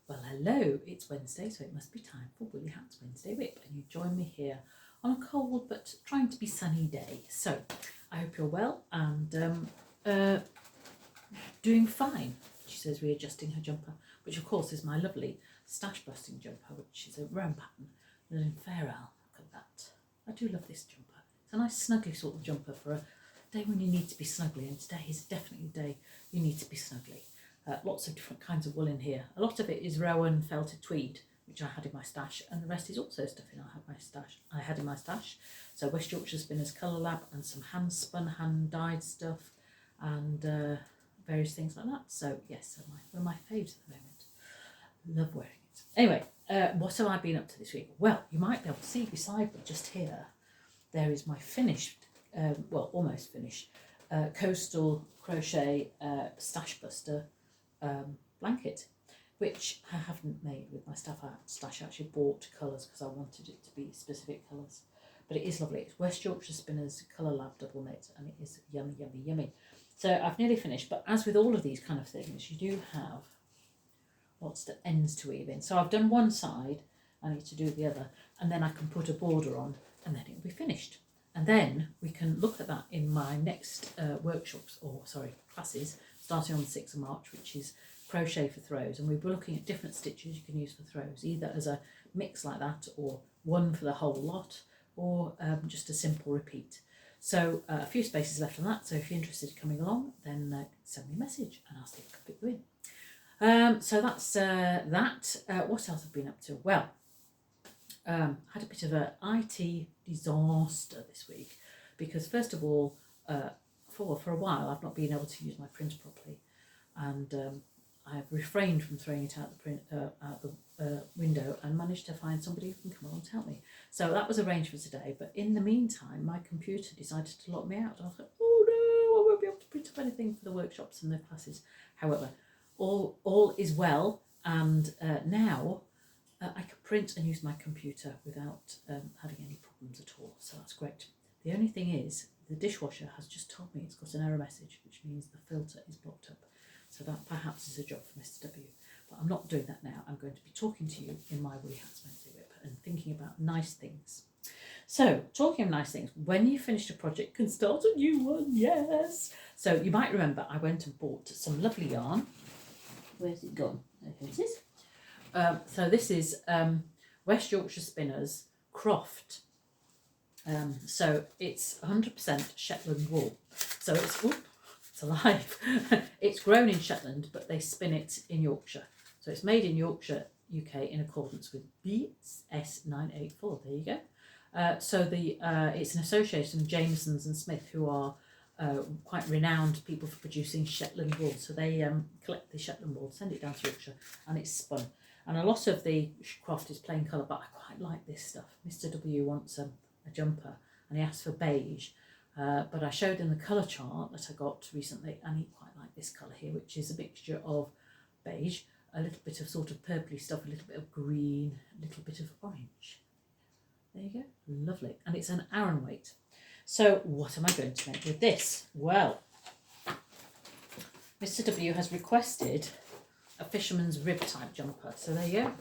Well, hello, it's Wednesday, so it must be time for Woolly Hats Wednesday Whip, and you join me here on a cold but trying to be sunny day. So, I hope you're well and doing fine. She says, readjusting her jumper, which of course is my lovely stash busting jumper, which is a round pattern in Farewell. Look at that. I do love this jumper. It's a nice snuggly sort of jumper for a day when you need to be snuggly, and today is definitely a day you need to be snuggly. Lots of different kinds of wool in here. A lot of it is Rowan felted tweed, which I had in my stash, and the rest is also stuff I had in my stash. So West Yorkshire Spinners Colour Lab and some hand spun, hand dyed stuff, and various things like that. So yes, one of my faves at the moment. Love wearing it. Anyway, what have I been up to this week? Well, you might be able to see beside me just here, there is my finished, well, almost finished, Coastal Crochet Stash Buster blanket, which I haven't made with my stash. I actually bought colours because I wanted it to be specific colours. But it is lovely. It's West Yorkshire Spinners Colour Lab double knit, and it is yummy, yummy, yummy. So I've nearly finished, but as with all of these kind of things, you do have lots of ends to weave in. So I've done one side, I need to do the other, and then I can put a border on, and then it'll be finished. And then we can look at that in my next classes, starting on the 6th of March, which is crochet for throws. And we'll be looking at different stitches you can use for throws, either as a mix like that, or one for the whole lot, or just a simple repeat. So a few spaces left on that, so if you're interested in coming along, then send me a message and I'll see if I can fit you in. So that's that. What else have I been up to? Well, had a bit of an IT disaster this week, because first of all, for a while I've not been able to use my printer properly, and I've refrained from throwing it out the window and managed to find somebody who can come along to help me. So that was arranged for today, but in the meantime my computer decided to lock me out, and I was like, oh no, I won't be able to print up anything for the workshops and the classes. However, all is well, and now I can print and use my computer without having any problems at all, so that's great. The only thing is, the dishwasher has just told me it's got an error message, which means the filter is blocked up. So that perhaps is a job for Mr. W. But I'm not doing that now. I'm going to be talking to you in my Woolly Hats Wednesday Whip and thinking about nice things. So, talking of nice things, when you finished a project, you can start a new one, yes! So you might remember I went and bought some lovely yarn. Where's it gone? There it is. So this is West Yorkshire Spinners Croft. So it's 100% Shetland wool. So it's alive. It's grown in Shetland, but they spin it in Yorkshire. So it's made in Yorkshire, UK, in accordance with WYS 984. There you go. So it's an association of Jamiesons and Smith, who are quite renowned people for producing Shetland wool. So they collect the Shetland wool, send it down to Yorkshire, and it's spun. And a lot of the Croft is plain colour, but I quite like this stuff. Mr. W wants a jumper, and he asked for beige. But I showed him the colour chart that I got recently, and he quite liked this colour here, which is a mixture of beige, a little bit of sort of purpley stuff, a little bit of green, a little bit of orange. There you go, lovely. And it's an Aran weight. So what am I going to make with this? Well, Mr. W has requested a fisherman's rib type jumper. So there you go.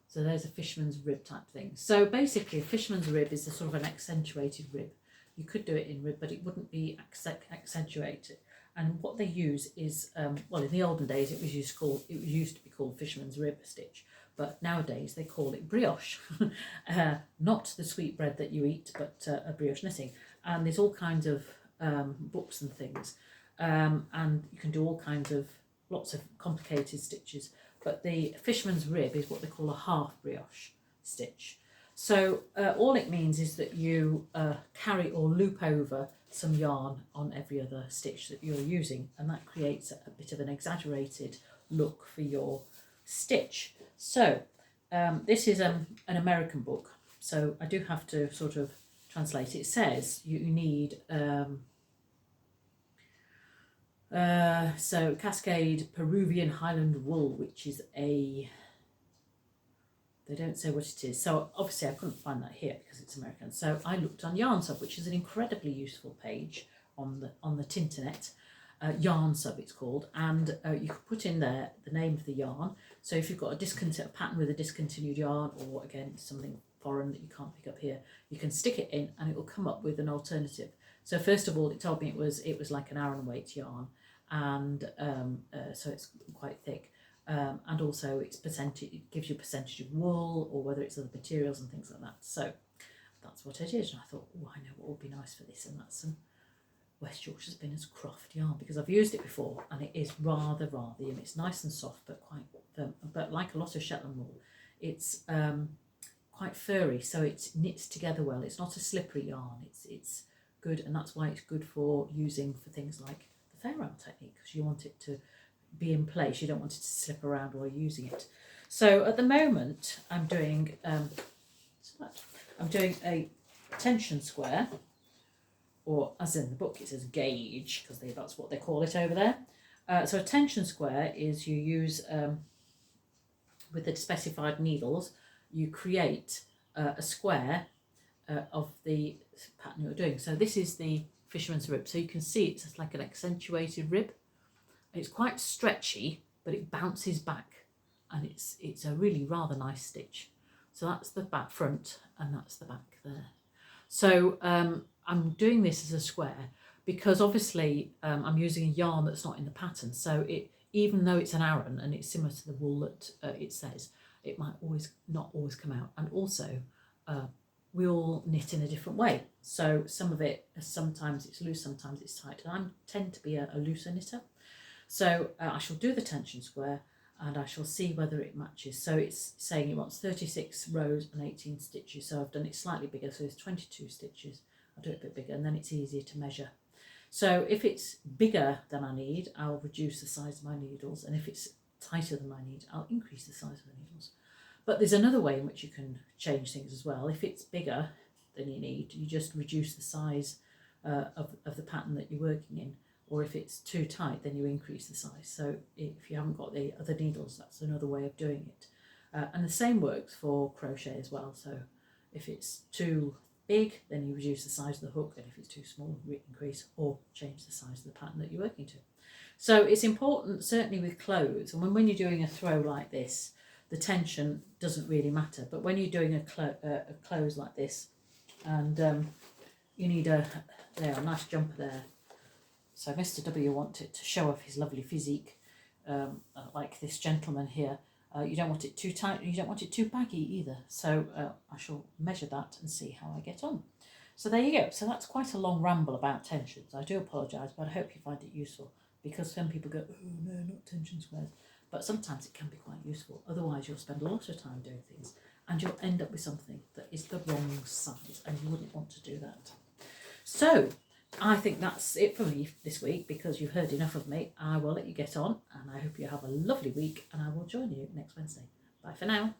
So there's a fisherman's rib type thing. So basically a fisherman's rib is a sort of an accentuated rib. You could do it in rib, but it wouldn't be accentuated. And what they use is, well, in the olden days it used to be called fisherman's rib stitch, but nowadays they call it brioche. Not the sweet bread that you eat, but a brioche knitting. And there's all kinds of books and things, and you can do all kinds of lots of complicated stitches. But the fisherman's rib is what they call a half brioche stitch. So all it means is that you carry or loop over some yarn on every other stitch that you're using, and that creates a bit of an exaggerated look for your stitch. So this is an American book, so I do have to sort of translate. It says you need so Cascade Peruvian Highland wool, which is they don't say what it is. So obviously I couldn't find that here because it's American. So I looked on Yarn Sub, which is an incredibly useful page on the Tinternet. yarn sub it's called, and you can put in there the name of the yarn. So if you've got a pattern with a discontinued yarn, or again something foreign that you can't pick up here, you can stick it in and it will come up with an alternative. So first of all, it told me it was like an Aran weight yarn, and so it's quite thick, and also it gives you a percentage of wool, or whether it's other materials and things like that. So that's what I did, and I thought, oh, I know what would be nice for this, and that's some West Yorkshire Spinners Croft yarn, because I've used it before and it is rather and it's nice and soft but quite firm, but like a lot of Shetland wool, it's quite furry, so it knits together well. It's not a slippery yarn, it's good, and that's why it's good for using for things like the fair round technique, because you want it to be in place, you don't want it to slip around while using it. So at the moment I'm doing a tension square, or as in the book it says gauge, because that's what they call it over there. So a tension square is you use, with the specified needles, you create a square of the pattern you're doing. So this is the fisherman's rib, so you can see it's just like an accentuated rib. It's quite stretchy, but it bounces back, and it's a really rather nice stitch. So that's the back front, and that's the back there. So I'm doing this as a square because obviously I'm using a yarn that's not in the pattern. So even though it's an Aran and it's similar to the wool that it says, it might not always come out. And also we all knit in a different way. So some of it, sometimes it's loose, sometimes it's tight. And I tend to be a looser knitter. So I shall do the tension square, and I shall see whether it matches. So it's saying it wants 36 rows and 18 stitches. So I've done it slightly bigger, so it's 22 stitches. I'll do it a bit bigger, and then it's easier to measure. So if it's bigger than I need, I'll reduce the size of my needles, and if it's tighter than I need, I'll increase the size of the needles. But there's another way in which you can change things as well. If it's bigger than you need, you just reduce the size of the pattern that you're working in. Or if it's too tight, then you increase the size. So if you haven't got the other needles, that's another way of doing it. And the same works for crochet as well. So if it's too big, then you reduce the size of the hook, and if it's too small, you increase or change the size of the pattern that you're working to. So it's important, certainly with clothes, and when you're doing a throw like this, the tension doesn't really matter. But when you're doing a close like this, and you need a nice jumper there. So Mr. W wanted to show off his lovely physique, like this gentleman here. You don't want it too tight, you don't want it too baggy either. So I shall measure that and see how I get on. So there you go. So that's quite a long ramble about tensions. I do apologise, but I hope you find it useful, because some people go, oh no, not tension squares. But sometimes it can be quite useful. Otherwise you'll spend a lot of time doing things and you'll end up with something that is the wrong size, and you wouldn't want to do that. So I think that's it for me this week, because you've heard enough of me. I will let you get on, and I hope you have a lovely week, and I will join you next Wednesday. Bye for now.